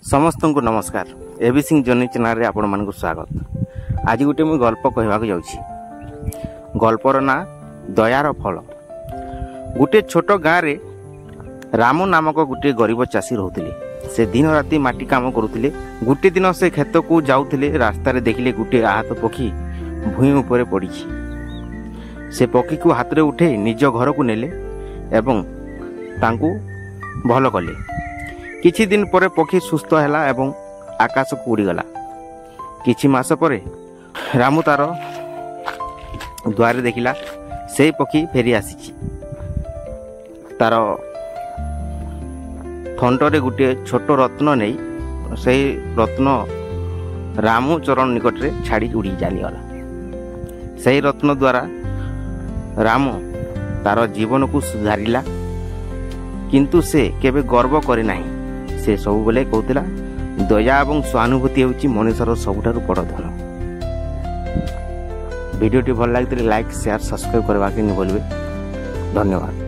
समस्त को नमस्कार। एबी सिंह जर्नी चैनल आपण मानक स्वागत। आज गोटे मुझे गल्प कहवाक जाऊँगी। गल्पर ना दयार फल। गोटे छोट गाँव रे रामू नामक गोटे गरीब चाषी रोते। से दिन राति माटी काम करुले। गोटे दिन से खेत को जाऊले, रास्ता देखिले गोटे आहत पक्षी भूई उपर पड़ी। से पक्षी को हाथ में उठे निज घर को नेले एवं तांकू भल कले। किछि दिन पर पक्षी सुस्थ हैला एवं आकाश को उड़ीगला। किछि मास परे रामू तार द्वारे देखिला से पक्षी फेरी आसी। तार थंटरे गोटे छोट रत्न नहीं से रत्न रामू चरण निकट रे छाड़ी उड़ी जालीगला। से रत्न द्वारा रामू तार जीवन को सुधारिला, किंतु से केबे गर्व करे नाही। से सब बेले कहूला दया और सहानुभूति होची मनुष्यर सबुठारु बड़ धन। वीडियोटी भल लगी लाइक शेयर सब्सक्राइब करवा के नहीं भूलिए। धन्यवाद।